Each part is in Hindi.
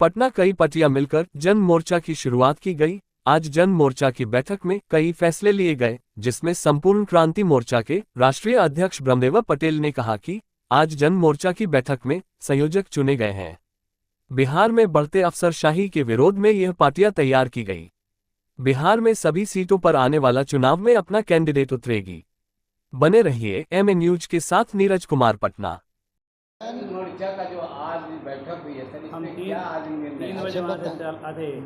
पटना कई पार्टियां मिलकर जन मोर्चा की शुरुआत की गई। आज जन मोर्चा की बैठक में कई फैसले लिए गए, जिसमें संपूर्ण क्रांति मोर्चा के राष्ट्रीय अध्यक्ष ब्रह्मदेव पटेल ने कहा कि आज जन मोर्चा की बैठक में संयोजक चुने गए हैं। बिहार में बढ़ते अफसरशाही के विरोध में यह पार्टियां तैयार की गई। बिहार में सभी सीटों पर आने वाला चुनाव में अपना कैंडिडेट उतरेगी। बने रहिए एमए न्यूज के साथ। नीरज कुमार, पटना। मोर्चा का जो आज बैठक हुई है सर, इसमें क्या आज निर्णय?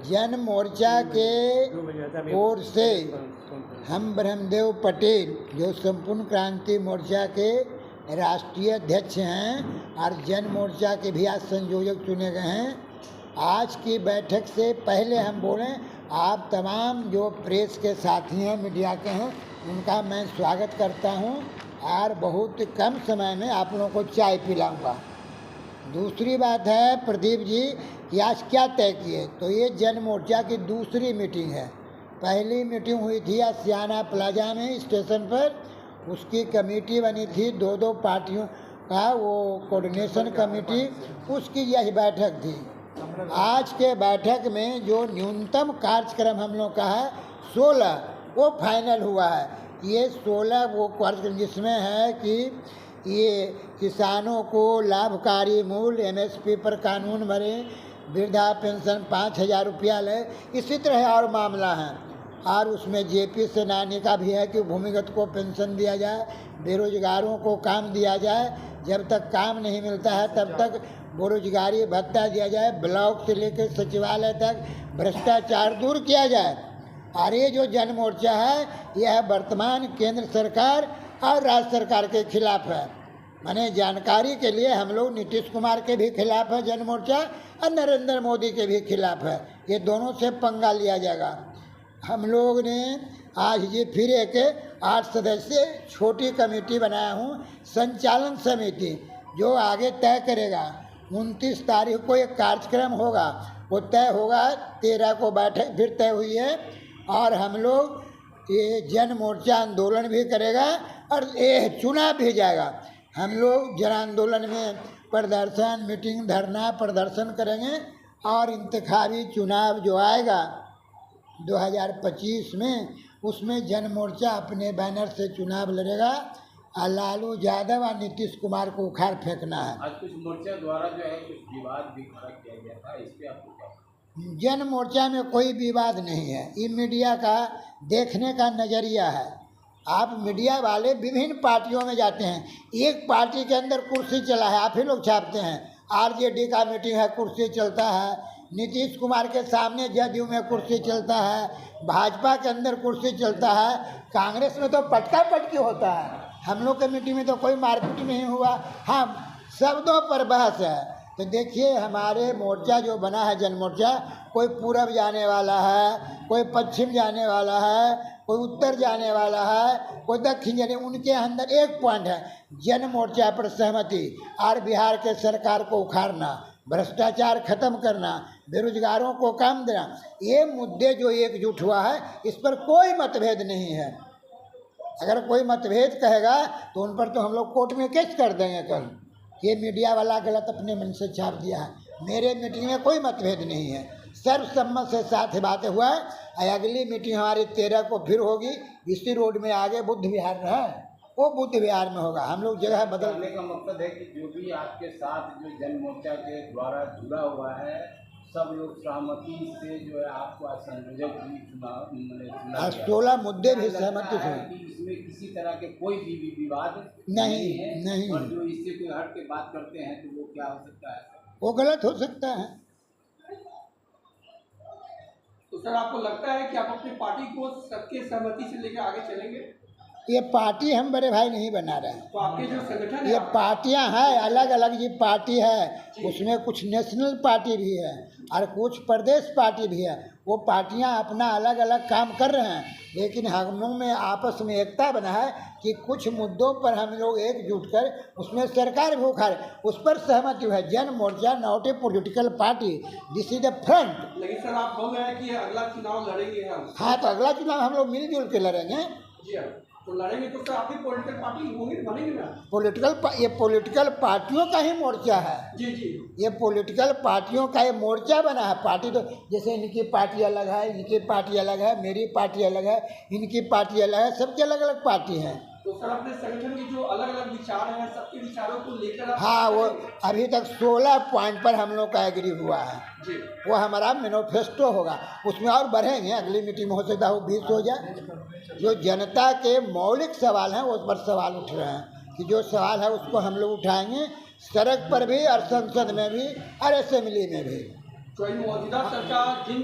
जन मोर्चा के ओर से हम ब्रह्मदेव पटेल जो संपूर्ण क्रांति मोर्चा के राष्ट्रीय अध्यक्ष हैं और जन मोर्चा के भी आज संयोजक चुने गए हैं। आज की बैठक से पहले हम बोलें, आप तमाम जो प्रेस के साथी हैं, मीडिया के हैं, उनका मैं स्वागत करता हूं और बहुत कम समय में आप लोगों को चाय पिलाऊंगा। दूसरी बात है प्रदीप जी कि आज क्या तय किए, तो ये जन मोर्चा की दूसरी मीटिंग है। पहली मीटिंग हुई थी आज सियाना प्लाजा में स्टेशन पर, उसकी कमेटी बनी थी दो पार्टियों का, वो कोऑर्डिनेशन कमेटी, उसकी यह बैठक थी। आज के बैठक में जो न्यूनतम कार्यक्रम हम लोग का है 16, वो फाइनल हुआ है। ये 16 वो कार्यक्रम जिसमें है कि ये किसानों को लाभकारी मूल्य, एमएसपी पर कानून बने, वृद्धा पेंशन 5,000 रुपया ले, इसी तरह और मामला है। और उसमें जेपी सेनानी का भी है कि भूमिगत को पेंशन दिया जाए, बेरोजगारों को काम दिया जाए, जब तक काम नहीं मिलता है तब तक बेरोजगारी भत्ता दिया जाए, ब्लॉक से लेकर सचिवालय तक भ्रष्टाचार दूर किया जाए। और ये जो जन मोर्चा है यह वर्तमान केंद्र सरकार और राज्य सरकार के खिलाफ है। माने जानकारी के लिए हम लोग नीतीश कुमार के भी खिलाफ है जन मोर्चा, और नरेंद्र मोदी के भी खिलाफ है। ये दोनों से पंगा लिया जाएगा। हम लोग ने आज ये फिर एक 8 सदस्यीय छोटी कमेटी बनाया हूँ, संचालन समिति, जो आगे तय करेगा। 29 तारीख को एक कार्यक्रम होगा, वो तय होगा। 13 को बैठक फिर तय हुई है, और हम लोग ये जन मोर्चा आंदोलन भी करेगा और ये चुनाव भी जाएगा। हम लोग जन आंदोलन में प्रदर्शन, मीटिंग, धरना प्रदर्शन करेंगे, और इंतखाबी चुनाव जो आएगा 2025 में, उसमें जन मोर्चा अपने बैनर से चुनाव लड़ेगा और लालू यादव और नीतीश कुमार को उखाड़ फेंकना है। आज कुछ मोर्चा द्वारा जो है कुछ विवाद भी खड़ा किया गया था, इस पे आपको क्या? जन मोर्चा में कोई विवाद नहीं है। ये मीडिया का देखने का नज़रिया है। आप मीडिया वाले विभिन्न पार्टियों में जाते हैं, एक पार्टी के अंदर कुर्सी चला है, आप ही लोग छापते हैं। आरजेडी का मीटिंग है, कुर्सी चलता है। नीतीश कुमार के सामने जदयू में कुर्सी चलता है, भाजपा के अंदर कुर्सी चलता है, कांग्रेस में तो पटका पटकी होता है। हम लोग के मीटिंग में तो कोई मारपीट नहीं हुआ। हाँ, शब्दों पर बहस है। तो देखिए, हमारे मोर्चा जो बना है जन मोर्चा, कोई पूरब जाने वाला है, कोई पश्चिम जाने वाला है, कोई उत्तर जाने वाला है, कोई दक्षिण जाने, उनके अंदर एक पॉइंट है, जन मोर्चा पर सहमति और बिहार के सरकार को उखाड़ना, भ्रष्टाचार खत्म करना, बेरोजगारों को काम देना। ये मुद्दे जो एकजुट हुआ है, इस पर कोई मतभेद नहीं है। अगर कोई मतभेद कहेगा तो उन पर तो हम लोग कोर्ट में केस कर देंगे कल। ये मीडिया वाला गलत अपने मन से छाप दिया है। मेरे मीटिंग में कोई मतभेद नहीं है, सर्वसम्मत से साथ बातें हुआ है। अगली मीटिंग हमारी 13 को फिर होगी, इसी रोड में आगे बुद्ध विहार है, वो बुद्ध विहार में होगा। हम लोग जगह बदलने का मकसद है कि जो भी आपके साथ जो जन मोर्चा के द्वारा जुड़ा हुआ है, सब लोग सहमति से जो है आपको संयोजक भी चुनाव 16 मुद्दे भी सहमति से, इसमें किसी तरह के कोई भी विवाद नहीं है। और जो इससे कोई हट के बात करते हैं तो वो क्या हो सकता है? वो गलत हो सकता है। तो सर, आपको लगता है कि आप अपनी पार्टी को सबके सहमति से लेकर आगे चलेंगे? ये पार्टी हम बड़े भाई नहीं बना रहे हैं। तो आपके जो संगठन है, ये पार्टियां हैं, अलग अलग ये पार्टी है, उसमें कुछ नेशनल पार्टी भी है और कुछ प्रदेश पार्टी भी है। वो पार्टियां अपना अलग अलग काम कर रहे हैं, लेकिन हम लोग में आपस में एकता बना है कि कुछ मुद्दों पर हम लोग एकजुट कर उसमें सरकार भी उखाड़े, उस पर सहमति है। Jan Morcha not a political party, this is the front. लेकिन सर, आप बोल रहे हैं कि अगला चुनाव लड़ेंगे हम। हाँ, तो अगला चुनाव हम लोग मिलजुल के लड़ेंगे। जी हाँ। तो लड़ेंगे तो सर आप भी पॉलिटिकल पार्टी होंगे, बनेंगे ना? ये पॉलिटिकल पार्टियों का ही मोर्चा है। जी जी। ये पॉलिटिकल पार्टियों का ये मोर्चा बना है। पार्टी तो जैसे इनकी पार्टी अलग है, इनकी पार्टी अलग है, मेरी पार्टी अलग है, इनकी पार्टी अलग है, सबकी अलग अलग पार्टी है। तो सर अपने संगठन के जो अलग अलग विचार हैं, सबके विचारों को लेकर हाँ, वो अभी तक 16 पॉइंट पर हम लोग का एग्री हुआ है जी। वो हमारा मैनिफेस्टो होगा, उसमें और बढ़ेंगे। अगली मीटिंग में हो सकता है वो 20 हो जाए। जो जनता के मौलिक सवाल हैं उस पर सवाल उठ रहे हैं कि जो सवाल है उसको हम लोग उठाएंगे, सड़क पर भी और संसद में भी और असेंबली में भी। तो मौजूदा सरकार जिन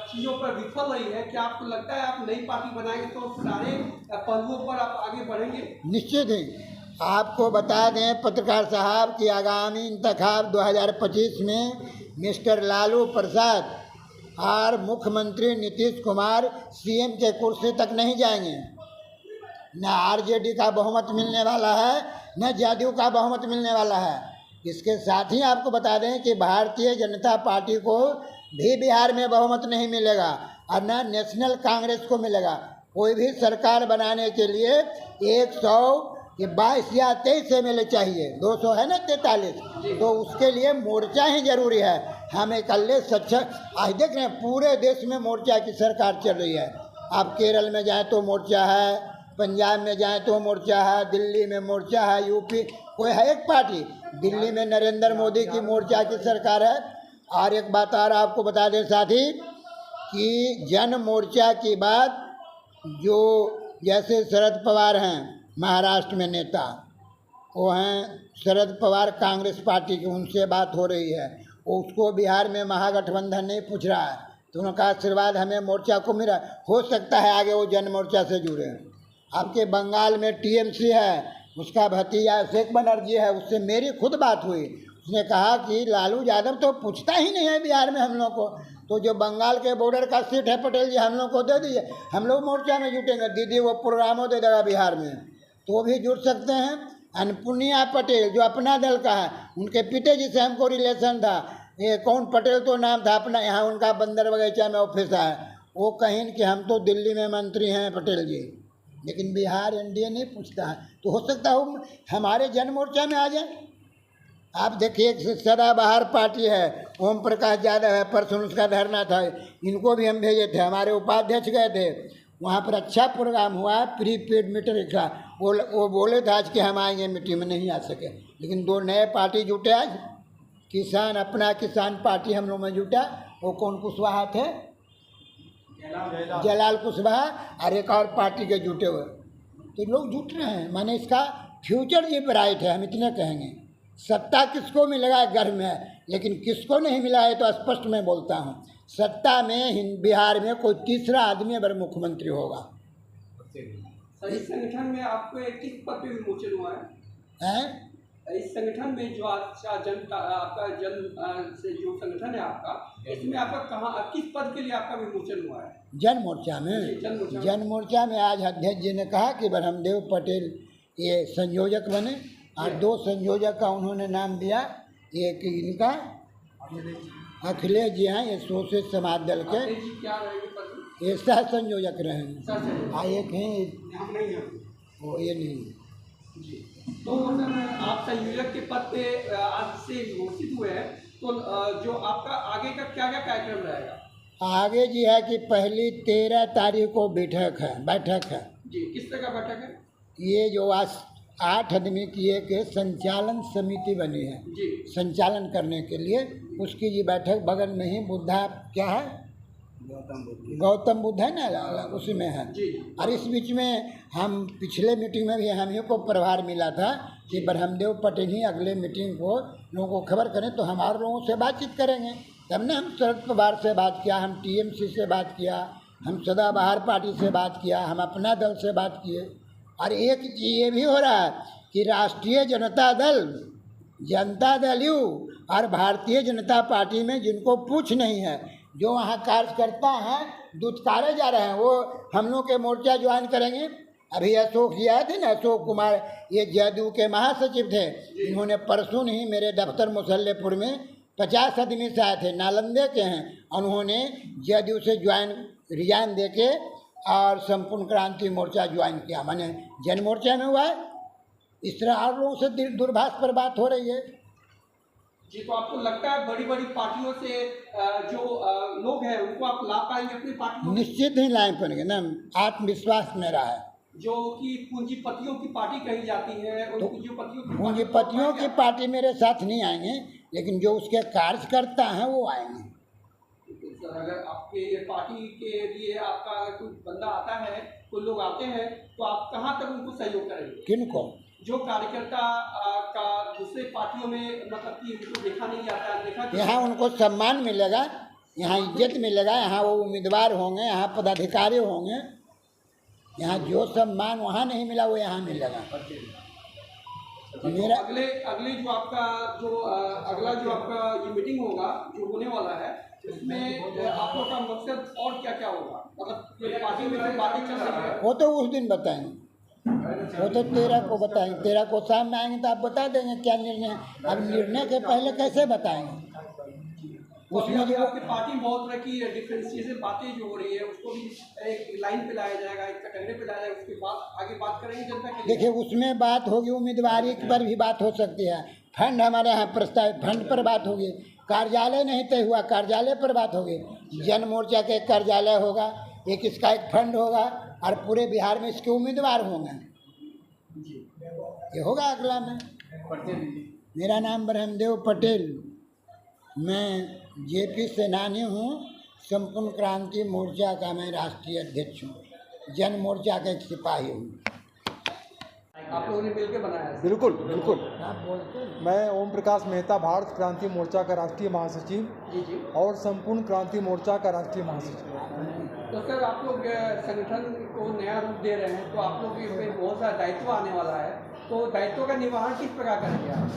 चीज़ों पर विफल रही है, क्या आपको लगता है आप नई पार्टी बनाएंगे तो सारे पहलुओं पर आप आगे बढ़ेंगे? निश्चित ही। आपको बता दें पत्रकार साहब कि आगामी इंतखाब 2025 में मिस्टर लालू प्रसाद और मुख्यमंत्री नीतीश कुमार सीएम के कुर्सी तक नहीं जाएंगे। न आरजेडी का बहुमत मिलने वाला है, न जदयू का बहुमत मिलने वाला है। इसके साथ ही आपको बता दें कि भारतीय जनता पार्टी को भी बिहार में बहुमत नहीं मिलेगा और न नेशनल कांग्रेस को मिलेगा। कोई भी सरकार बनाने के लिए 122 या 23 MLA चाहिए, 200 है ना 43, तो उसके लिए मोर्चा ही जरूरी है। हम अकेले सक्षम आज देख रहे हैं पूरे देश में मोर्चा की सरकार चल रही है। आप केरल में जाएं तो मोर्चा है, पंजाब में जाएं तो मोर्चा है, दिल्ली में मोर्चा है, यूपी कोई है एक पार्टी, दिल्ली में नरेंद्र मोदी की मोर्चा की सरकार है। और एक बात और आपको बता दें साथी कि जन मोर्चा की बात जो जैसे शरद पवार हैं महाराष्ट्र में नेता, वो हैं शरद पवार कांग्रेस पार्टी की, उनसे बात हो रही है। उसको बिहार में महागठबंधन नहीं पूछ रहा है, तो उनका आशीर्वाद हमें मोर्चा को मिला। हो सकता है आगे वो जन मोर्चा से जुड़े। आपके बंगाल में टीएमसी है, उसका भतीजा शेख बनर्जी है, उससे मेरी खुद बात हुई। उसने कहा कि लालू यादव तो पूछता ही नहीं है बिहार में हम लोग को, तो जो बंगाल के बॉर्डर का सीट है पटेल जी हम लोग को दे दीजिए, हम लोग मोर्चा में जुटेंगे। दीदी वो प्रोग्रामों दे देगा बिहार में, तो वो भी जुड़ सकते हैं। अन्नपूर्णिया पटेल जो अपना दल का है, उनके पिताजी से हमको रिलेशन था। ये कौन पटेल तो नाम था अपना, यहाँ उनका बंदर बगीचा में ऑफिस है। वो कहें कि हम तो दिल्ली में मंत्री हैं पटेल जी, लेकिन बिहार एनडीए नहीं पूछता है। तो हो सकता है वो हमारे जन मोर्चा में आ जाए। आप देखिए एक सदाबहार पार्टी है, ओम प्रकाश यादव है, परसों उसका धरना था, इनको भी हम भेजे थे। हमारे उपाध्यक्ष गए थे, वहाँ पर अच्छा प्रोग्राम हुआ, प्रीपेड मीटर का। वो बोले थे आज कि हम आएंगे, मीटिंग में नहीं आ सके। लेकिन 2 नए पार्टी जुटे आज, किसान अपना किसान पार्टी हम लोग में जुटा। वो कौन कुशवाहा थे, जलाल कुशवाहा, और एक और पार्टी के जुटे हुए, तो लोग जुट रहे हैं। माने इसका फ्यूचर जी ब्राइट है, हम इतने कहेंगे। सत्ता किसको मिलेगा घर में है, लेकिन किसको नहीं मिला है तो स्पष्ट मैं बोलता हूँ, सत्ता में बिहार में कोई तीसरा आदमी अगर मुख्यमंत्री होगा। सर इस संगठन में आपको किस पद पे विमोचन हुआ है? इस संगठन में जो जनता आपका जन से जो संगठन है आपका, इसमें आपका कहाँ किस पद के लिए आपका विमोचन हुआ है? जन मोर्चा में। जन मोर्चा में आज अध्यक्ष जी ने कहा कि ब्रह्मदेव पटेल ये संयोजक बने, और 2 संयोजक का उन्होंने नाम दिया। एक इनका अखिलेश जी हैं, ये सोशलिस्ट समाज दल के, ये सह संयोजक रहेंगे। एक हैं वो, ये नहीं। तो सर आप संयोजक के पद पे आज से घोषित हुए हैं, तो जो आपका आगे का क्या क्या कार्यक्रम रहेगा? आगे जी है कि पहली 13 तारीख को बैठक है जी। किस तरह का बैठक है? ये जो आज 8 आदमी की एक संचालन समिति बनी है जी, संचालन करने के लिए, उसकी ये बैठक बगल में ही बुद्धा क्या है, गौतम बुद्ध है ना, उसी में है जी। और इस बीच में हम पिछले मीटिंग में भी हम ही को प्रभार मिला था कि ब्रह्मदेव पटेल ही अगले मीटिंग को लोगों को खबर करें, तो हमारे लोगों से बातचीत करेंगे। तब ने हम शरद पवार से बात किया, हम टीएमसी से बात किया, हम सदाबहार पार्टी से बात किया, हम अपना दल से बात किए। और एक ये भी हो रहा है कि राष्ट्रीय जनता दल, जनता दल यू और भारतीय जनता पार्टी में जिनको पूछ नहीं है, जो वहाँ कार्यकर्ता हैं दुत्कारे जा रहे हैं, वो हम लोग के मोर्चा ज्वाइन करेंगे। अभी अशोक जी आए थे ना, अशोक कुमार, ये जदयू के महासचिव थे, इन्होंने परसों ही मेरे दफ्तर मुसल्लेपुर में 50 आदमी से आए थे, नालंदे के हैं, उन्होंने जदयू से रिजाइन दे के और संपूर्ण क्रांति मोर्चा ज्वाइन किया। मैंने जन मोर्चा में हुआ है। इस तरह और लोगों से दूरभाष पर बात हो रही है। जी, तो आपको लगता है बड़ी बड़ी पार्टियों से जो लोग हैं उनको आप ला पाएंगे अपनी पार्टी में? निश्चित ही ला पाएंगे ना, आत्मविश्वास मेरा है। जो कि पूंजीपतियों की पार्टी कही जाती है, उन तो पूंजीपतियों की पार्टी मेरे साथ नहीं आएंगे, लेकिन जो उसके कार्यकर्ता हैं वो आएंगे। सर, अगर आपके पार्टी के लिए आपका कोई बंदा आता है, कोई लोग आते हैं, तो आप कहाँ तक उनको सहयोग करेंगे? किनको? जो कार्यकर्ता का दूसरे पार्टियों में मतलब कि उनको देखा नहीं जाता है, यहाँ उनको सम्मान मिलेगा, यहाँ इज्जत मिलेगा, यहाँ वो उम्मीदवार होंगे, यहाँ पदाधिकारी होंगे। यहाँ जो सम्मान वहाँ नहीं मिला वो यहाँ मिलेगा। मेरा अगले जो आपका अगला जो आपका ये मीटिंग होगा, जो होने वाला है, इसमें आप लोग का मकसद और क्या क्या होगा? मतलब पार्टी में जो बातें चल रही है वो तो उस दिन बताएंगे, वो तो 13 को बताएंगे। 13 को शाम में आएंगे तो आप बता देंगे क्या निर्णय। अब निर्णय के पहले कैसे बताएंगे? उसमें जो आपकी पार्टी में बहुत तरह की डिफरेंशिएशन बातें जो हो रही है, उसको भी एक लाइन पे लाया जाएगा, एक कटघरे पे लाया जाएगा, उसके बाद आगे बात करेंगे जनता के लिए। देखिए, उसमें बात होगी, उम्मीदवारी पर भी बात हो सकती है। फंड हमारे यहाँ प्रस्तावित फंड पर बात होगी। कार्यालय नहीं तय हुआ, कार्यालय पर बात होगी। जन मोर्चा के कार्यालय होगा, एक इसका एक फंड होगा, और पूरे बिहार में इसके उम्मीदवार होंगे। ये होगा अगला में। मेरा नाम ब्रह्मदेव पटेल, मैं जेपी सेनानी हूँ। संपूर्ण क्रांति मोर्चा का मैं राष्ट्रीय अध्यक्ष हूँ। जन मोर्चा का एक सिपाही हूँ। आप लोगों ने मिलकर बनाया है? बिल्कुल बिल्कुल। आप बोलते हैं? मैं ओम प्रकाश मेहता, भारत क्रांति मोर्चा का राष्ट्रीय महासचिव जी। और संपूर्ण क्रांति मोर्चा का राष्ट्रीय महासचिव। तो सर, आप लोग संगठन को नया रूप दे रहे हैं, तो आप लोग पे बहुत सारा दायित्व आने वाला है, तो दायित्व का निर्वहन किस प्रकार करेंगे आप?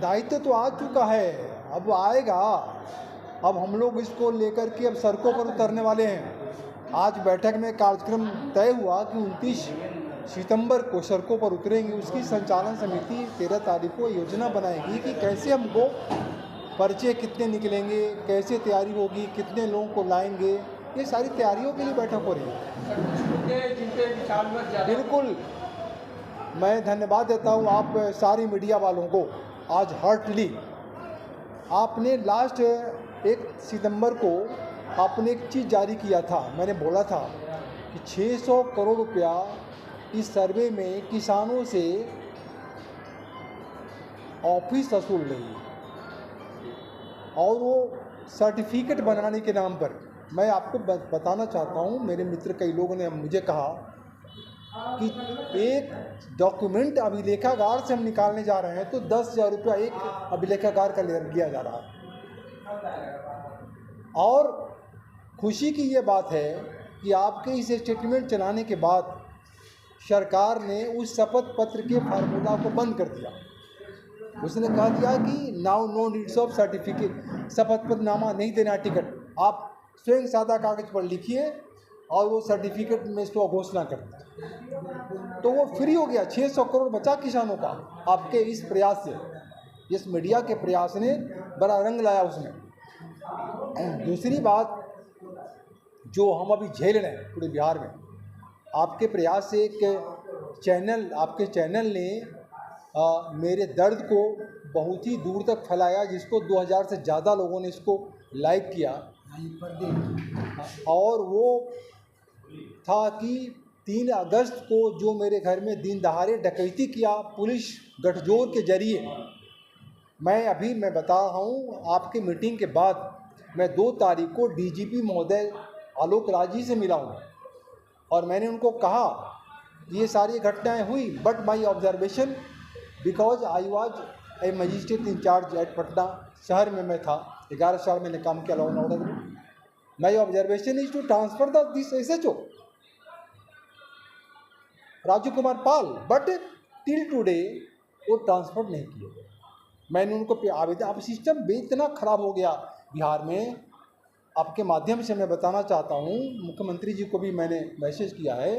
दायित्व तो आ चुका है, अब आएगा। अब हम लोग इसको लेकर के अब सड़कों पर उतरने वाले हैं। आज बैठक में कार्यक्रम तय हुआ कि 29 सितंबर को सड़कों पर उतरेंगे। उसकी संचालन समिति 13 तारीख को योजना बनाएगी कि कैसे हमको पर्चे कितने निकलेंगे, कैसे तैयारी होगी, कितने लोगों को लाएंगे। ये सारी तैयारियों के लिए बैठक हो रही है। बिल्कुल, मैं धन्यवाद देता हूँ आप सारी मीडिया वालों को। आज हार्टली आपने लास्ट 1 सितंबर को आपने एक चीज़ जारी किया था। मैंने बोला था कि 600 करोड़ रुपया इस सर्वे में किसानों से ऑफिस वसूल रही है, और वो सर्टिफिकेट बनाने के नाम पर। मैं आपको बताना चाहता हूँ, मेरे मित्र कई लोगों ने मुझे कहा कि एक डॉक्यूमेंट अभिलेखागार से हम निकालने जा रहे हैं तो 10,000 रुपया एक अभिलेखागार का लिया जा रहा है। और खुशी की ये बात है कि आपके इस स्टेटमेंट चलाने के बाद सरकार ने उस शपथ पत्र के फार्मूला को बंद कर दिया। उसने कह दिया कि now no needs of certificate, शपथ पत्रनामा नहीं देना टिकट, आप स्वयं सादा कागज पर लिखिए और वो सर्टिफिकेट में इसको घोषणा कर दी। तो वो फ्री हो गया। 600 करोड़ बचा किसानों का आपके इस प्रयास से, इस मीडिया के प्रयास ने बड़ा रंग लाया उसमें। दूसरी बात जो हम अभी झेल रहे हैं पूरे बिहार में, आपके प्रयास से एक चैनल, आपके चैनल ने मेरे दर्द को बहुत ही दूर तक फैलाया, जिसको 2000 से ज़्यादा लोगों ने इसको लाइक किया। और वो था कि 3 अगस्त को जो मेरे घर में दिन दहाड़े डकैती किया पुलिस गठजोड़ के जरिए, मैं बता रहा हूँ आपकी मीटिंग के बाद मैं 2 तारीख को डीजीपी महोदय आलोक राज जी से मिला हूँ, और मैंने उनको कहा ये सारी घटनाएं हुई, but my observation because I was a magistrate incharge at Patna, शहर में मैं था, 11 साल मैंने काम किया लॉ एंड ऑर्डर में। My observation is to transfer this SHO Raju Kumar Pal, but till today वो ट्रांसफर नहीं किए। मैंने उनको आवेदन, अब सिस्टम इतना खराब हो गया बिहार में। आपके माध्यम से मैं बताना चाहता हूँ, मुख्यमंत्री जी को भी मैंने मैसेज किया है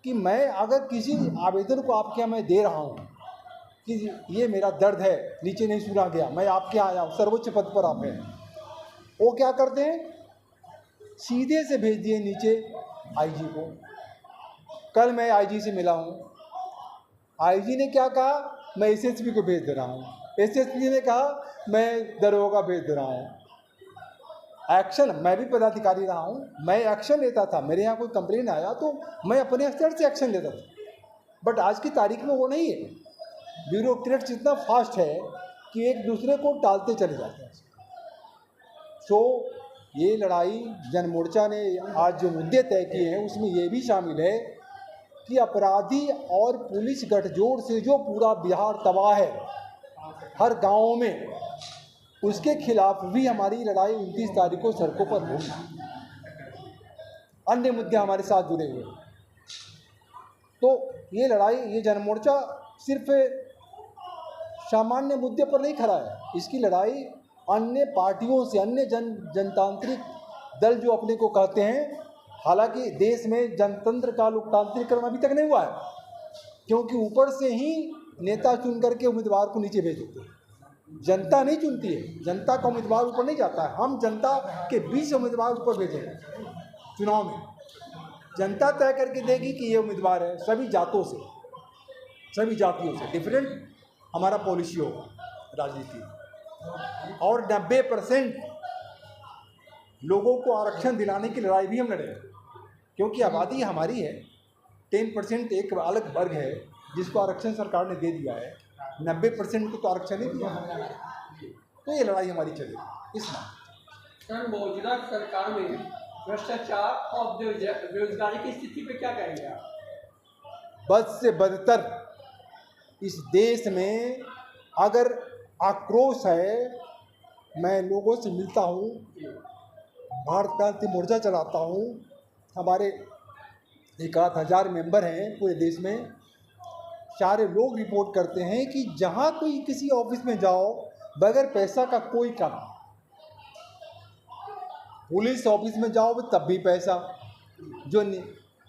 कि मैं अगर किसी आवेदन को आपके यहाँ मैं दे रहा हूँ कि ये मेरा दर्द है, नीचे नहीं सुना गया, मैं आपके यहाँ आया हूँ, सर्वोच्च पद पर आप हैं, वो क्या करते हैं, सीधे से भेज दिए नीचे आईजी को। कल मैं आईजी से मिला हूँ, आईजी ने क्या कहा, मैं एसएसपी को भेज दे रहा हूँ। एसएसपी ने कहा मैं दरोगा भेज दे रहा हूँ। एक्शन, मैं भी पदाधिकारी रहा हूँ, मैं एक्शन लेता था। मेरे यहाँ कोई कंप्लेन आया तो मैं अपने स्तर से एक्शन लेता था, बट आज की तारीख में वो नहीं है। ब्यूरोक्रेट्स इतना फास्ट है कि एक दूसरे को टालते चले जाते हैं। सो ये लड़ाई जन मोर्चा ने आज जो मुद्दे तय किए हैं उसमें ये भी शामिल है कि अपराधी और पुलिस गठजोड़ से जो पूरा बिहार तबाह है हर गाँव में, उसके खिलाफ भी हमारी लड़ाई 29 तारीख को सड़कों पर होगी। अन्य मुद्दे हमारे साथ जुड़े हुए हैं। तो ये लड़ाई, ये जन मोर्चा सिर्फ सामान्य मुद्दे पर नहीं खड़ा है, इसकी लड़ाई अन्य पार्टियों से, अन्य जनतांत्रिक दल जो अपने को कहते हैं, हालांकि देश में जनतंत्र का लोकतांत्रिकरण अभी तक नहीं हुआ है, क्योंकि ऊपर से ही नेता चुन करके उम्मीदवार को नीचे भेज देते हैं। जनता नहीं चुनती है, जनता का उम्मीदवार ऊपर नहीं जाता है, हम जनता के बीच उम्मीदवार ऊपर भेजेंगे। चुनाव में जनता तय करके देगी कि ये उम्मीदवार है, सभी जातों से, सभी जातियों से, डिफरेंट हमारा पॉलिसी होगा राजनीति। और 90% लोगों को आरक्षण दिलाने की लड़ाई भी हम लड़ेंगे, क्योंकि आबादी हमारी है। 10% एक अलग वर्ग है जिसको आरक्षण सरकार ने दे दिया है, 90% को तो आरक्षण नहीं दिया। तो ये लड़ाई हमारी चलेगी इस मामले। सर, मौजूदा सरकार में भ्रष्टाचार और बेरोजगारी की स्थिति पे क्या कहेंगे आप? बद से बदतर इस देश में अगर आक्रोश है, मैं लोगों से मिलता हूँ, भारत क्रांति मोर्चा चलाता हूँ, हमारे 1,000 मेंबर हैं पूरे देश में। सारे लोग रिपोर्ट करते हैं कि जहाँ कोई किसी ऑफिस में जाओ, बगैर पैसा का कोई काम। पुलिस ऑफिस में जाओ तब भी पैसा, जो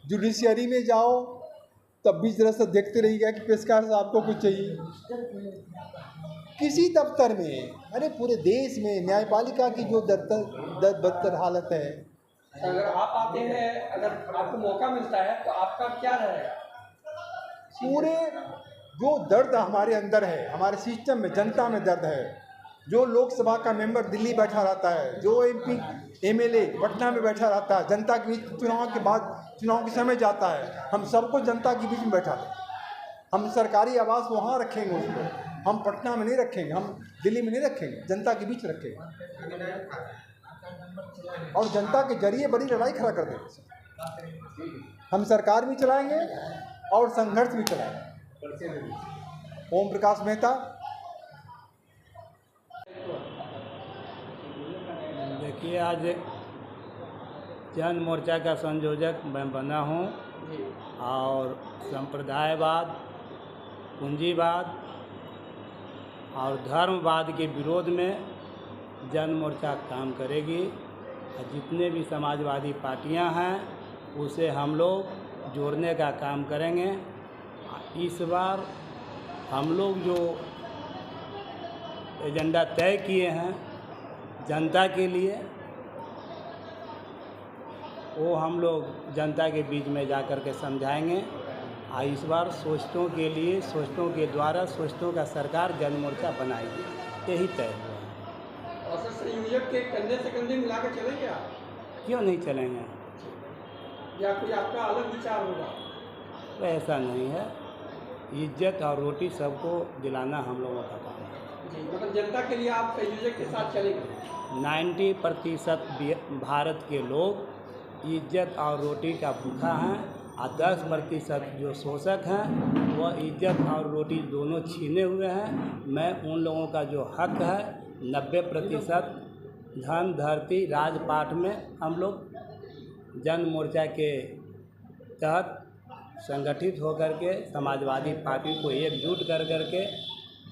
जुडिशियरी में जाओ तब भी जरा सा देखते रहिएगा कि पेशकार साहब को कुछ चाहिए। किसी दफ्तर में, अरे पूरे देश में न्यायपालिका की जो बदतर हालत है। अगर आप आते हैं, अगर आपको मौका मिलता है तो आपका क्या रहेगा? पूरे जो दर्द हमारे अंदर है, हमारे सिस्टम में, जनता में दर्द है। जो लोकसभा का मेंबर दिल्ली बैठा रहता है, जो MP MLA पटना में बैठा रहता है, जनता के बीच चुनाव के बाद, चुनाव के समय जाता है, हम सबको जनता के बीच में बैठा दें। हम सरकारी आवास वहाँ रखेंगे उसको, हम पटना में नहीं रखेंगे, हम दिल्ली में नहीं रखेंगे, जनता के बीच रखेंगे और जनता के जरिए बड़ी लड़ाई खड़ा कर देंगे। हम सरकार भी चलाएंगे और संघर्ष भी चलाएंगे। ओम प्रकाश मेहता। देखिए, आज जन मोर्चा का संयोजक मैं बना हूँ और संप्रदायवाद, पूंजीवाद और धर्मवाद के विरोध में जन मोर्चा काम करेगी। और जितने भी समाजवादी पार्टियां हैं उसे हम लोग जोड़ने का काम करेंगे। इस बार हम लोग जो एजेंडा तय किए हैं जनता के लिए, वो हम लोग जनता के बीच में जा कर के समझाएंगे। और इस बार सोचतों के लिए, सोचतों के द्वारा, सोचतों का सरकार जन मोर्चा बनाएगी, यही तय हुआ है। और सर, संयोजक के कंधे से कंधे मिला कर चलेंगे आप? क्यों नहीं चलेंगे? या कोई आपका अलग विचार होगा? तो ऐसा नहीं है, इज्जत और रोटी सबको दिलाना हम लोगों का काम है। जी, मतलब जनता के लिए आप संयोजक के साथ चलेंगे? 90% भारत के लोग इज्जत और रोटी का भूखा हैं और 10% जो शोषक हैं वह इज्जत और रोटी दोनों छीने हुए हैं। मैं उन लोगों का जो हक है 90% धन, धरती, राजपाट में हम लोग जन मोर्चा के तहत संगठित होकर के समाजवादी पार्टी को एकजुट कर करके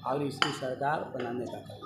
और इसकी सरकार बनाने का काम।